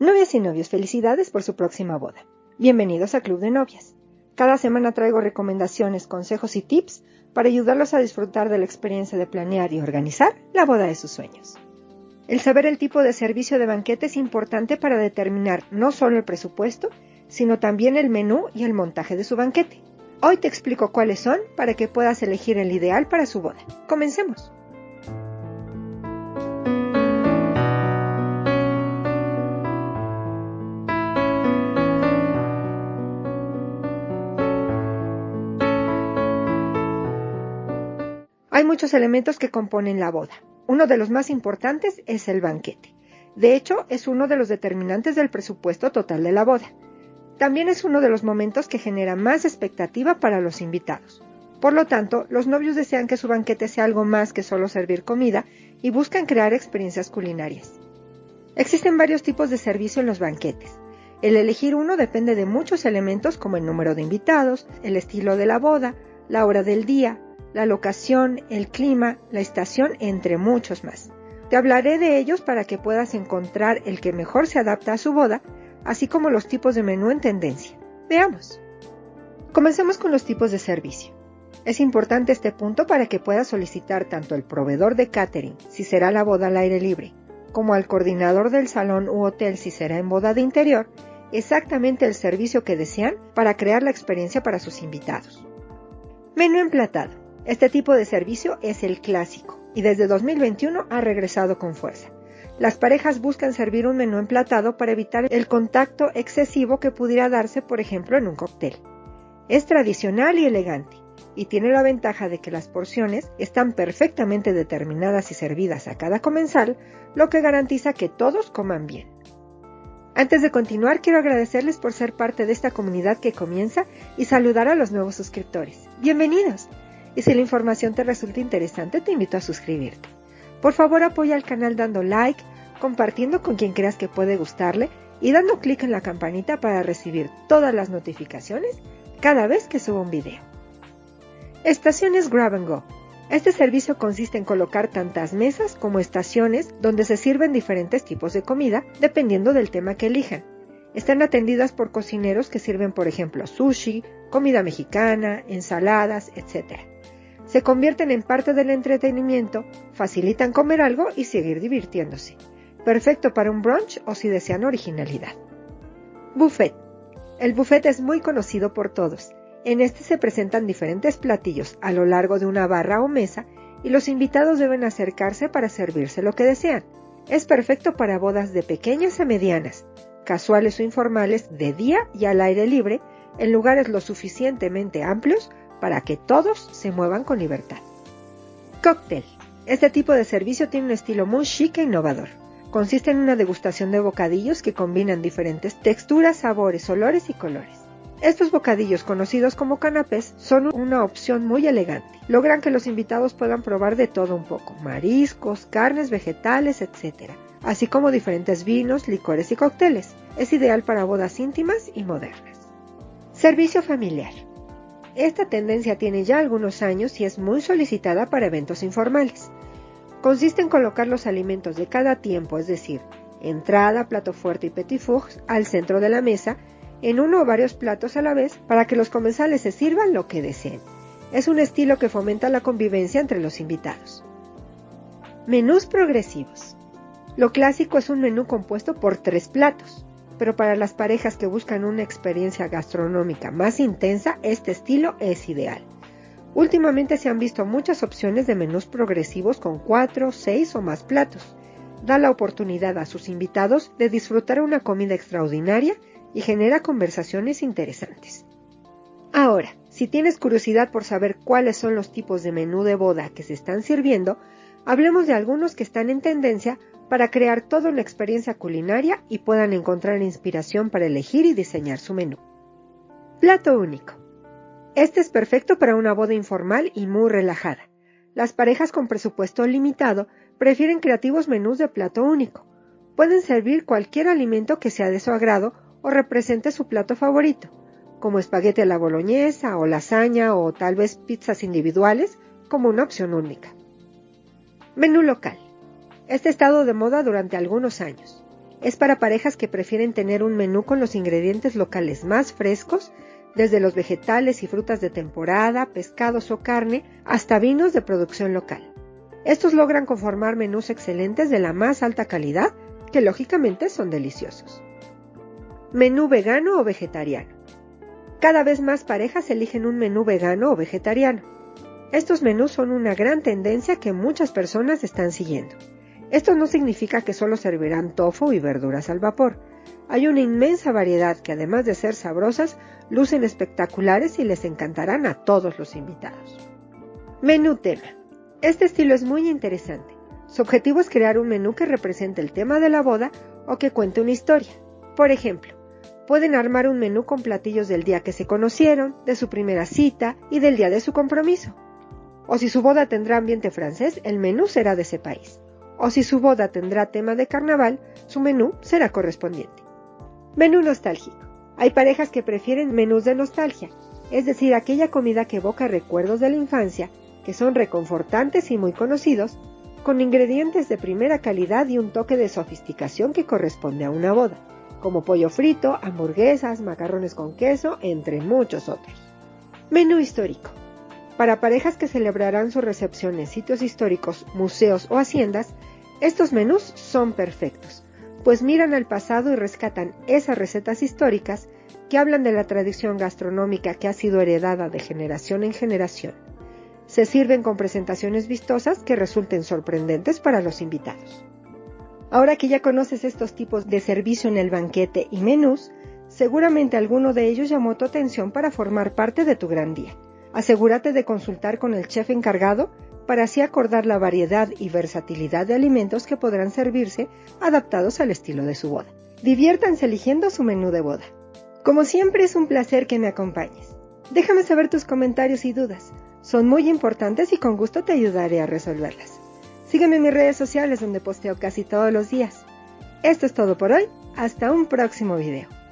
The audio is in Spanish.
Novias y novios, felicidades por su próxima boda. Bienvenidos a Club de Novias. Cada semana traigo recomendaciones, consejos y tips para ayudarlos a disfrutar de la experiencia de planear y organizar la boda de sus sueños. El saber el tipo de servicio de banquete es importante para determinar no solo el presupuesto, sino también el menú y el montaje de su banquete. Hoy te explico cuáles son para que puedas elegir el ideal para su boda. Comencemos. Hay muchos elementos que componen la boda. Uno de los más importantes es el banquete. De hecho, es uno de los determinantes del presupuesto total de la boda. También es uno de los momentos que genera más expectativa para los invitados. Por lo tanto, los novios desean que su banquete sea algo más que solo servir comida y buscan crear experiencias culinarias. Existen varios tipos de servicio en los banquetes. El elegir uno depende de muchos elementos como el número de invitados, el estilo de la boda, la hora del día, la locación, el clima, la estación, entre muchos más. Te hablaré de ellos para que puedas encontrar el que mejor se adapta a su boda, así como los tipos de menú en tendencia. Veamos. Comencemos con los tipos de servicio. Es importante este punto para que puedas solicitar tanto al proveedor de catering, si será la boda al aire libre, como al coordinador del salón u hotel si será en boda de interior, exactamente el servicio que desean para crear la experiencia para sus invitados. Menú emplatado. Este tipo de servicio es el clásico y desde 2021 ha regresado con fuerza. Las parejas buscan servir un menú emplatado para evitar el contacto excesivo que pudiera darse, por ejemplo, en un cóctel. Es tradicional y elegante y tiene la ventaja de que las porciones están perfectamente determinadas y servidas a cada comensal, lo que garantiza que todos coman bien. Antes de continuar, quiero agradecerles por ser parte de esta comunidad que comienza y saludar a los nuevos suscriptores. ¡Bienvenidos! Y si la información te resulta interesante, te invito a suscribirte. Por favor, apoya al canal dando like, compartiendo con quien creas que puede gustarle y dando clic en la campanita para recibir todas las notificaciones cada vez que subo un video. Estaciones Grab and Go. Este servicio consiste en colocar tantas mesas como estaciones donde se sirven diferentes tipos de comida dependiendo del tema que elijan. Están atendidas por cocineros que sirven, por ejemplo, sushi, comida mexicana, ensaladas, etc. Se convierten en parte del entretenimiento, facilitan comer algo y seguir divirtiéndose. Perfecto para un brunch o si desean originalidad. Buffet. El buffet es muy conocido por todos. En este se presentan diferentes platillos a lo largo de una barra o mesa y los invitados deben acercarse para servirse lo que desean. Es perfecto para bodas de pequeñas a medianas, casuales o informales, de día y al aire libre, en lugares lo suficientemente amplios para que todos se muevan con libertad. Cóctel. Este tipo de servicio tiene un estilo muy chic e innovador. Consiste en una degustación de bocadillos que combinan diferentes texturas, sabores, olores y colores. Estos bocadillos, conocidos como canapés, son una opción muy elegante. Logran que los invitados puedan probar de todo un poco, mariscos, carnes, vegetales, etc., así como diferentes vinos, licores y cócteles. Es ideal para bodas íntimas y modernas. Servicio familiar. Esta tendencia tiene ya algunos años y es muy solicitada para eventos informales. Consiste en colocar los alimentos de cada tiempo, es decir, entrada, plato fuerte y petit four, al centro de la mesa, en uno o varios platos a la vez, para que los comensales se sirvan lo que deseen. Es un estilo que fomenta la convivencia entre los invitados. Menús progresivos. Lo clásico es un menú compuesto por 3 platos, pero para las parejas que buscan una experiencia gastronómica más intensa, este estilo es ideal. Últimamente se han visto muchas opciones de menús progresivos con 4, 6 o más platos. Da la oportunidad a sus invitados de disfrutar una comida extraordinaria y genera conversaciones interesantes. Ahora, si tienes curiosidad por saber cuáles son los tipos de menú de boda que se están sirviendo, hablemos de algunos que están en tendencia para crear toda una experiencia culinaria y puedan encontrar inspiración para elegir y diseñar su menú. Plato único. Este es perfecto para una boda informal y muy relajada. Las parejas con presupuesto limitado prefieren creativos menús de plato único. Pueden servir cualquier alimento que sea de su agrado o represente su plato favorito, como espagueti a la boloñesa o lasaña o tal vez pizzas individuales como una opción única. Menú local. Este ha estado de moda durante algunos años. Es para parejas que prefieren tener un menú con los ingredientes locales más frescos, desde los vegetales y frutas de temporada, pescados o carne, hasta vinos de producción local. Estos logran conformar menús excelentes de la más alta calidad, que lógicamente son deliciosos. Menú vegano o vegetariano. Cada vez más parejas eligen un menú vegano o vegetariano. Estos menús son una gran tendencia que muchas personas están siguiendo. Esto no significa que solo servirán tofu y verduras al vapor. Hay una inmensa variedad que, además de ser sabrosas, lucen espectaculares y les encantarán a todos los invitados. Menú tema. Este estilo es muy interesante. Su objetivo es crear un menú que represente el tema de la boda o que cuente una historia. Por ejemplo, pueden armar un menú con platillos del día que se conocieron, de su primera cita y del día de su compromiso. O si su boda tendrá ambiente francés, el menú será de ese país. O si su boda tendrá tema de carnaval, su menú será correspondiente. Menú nostálgico. Hay parejas que prefieren menús de nostalgia, es decir, aquella comida que evoca recuerdos de la infancia, que son reconfortantes y muy conocidos, con ingredientes de primera calidad y un toque de sofisticación que corresponde a una boda, como pollo frito, hamburguesas, macarrones con queso, entre muchos otros. Menú histórico. Para parejas que celebrarán su recepción en sitios históricos, museos o haciendas, estos menús son perfectos, pues miran al pasado y rescatan esas recetas históricas que hablan de la tradición gastronómica que ha sido heredada de generación en generación. Se sirven con presentaciones vistosas que resulten sorprendentes para los invitados. Ahora que ya conoces estos tipos de servicio en el banquete y menús, seguramente alguno de ellos llamó tu atención para formar parte de tu gran día. Asegúrate de consultar con el chef encargado para así acordar la variedad y versatilidad de alimentos que podrán servirse adaptados al estilo de su boda. Diviértanse eligiendo su menú de boda. Como siempre, es un placer que me acompañes. Déjame saber tus comentarios y dudas. Son muy importantes y con gusto te ayudaré a resolverlas. Sígueme en mis redes sociales donde posteo casi todos los días. Esto es todo por hoy. Hasta un próximo video.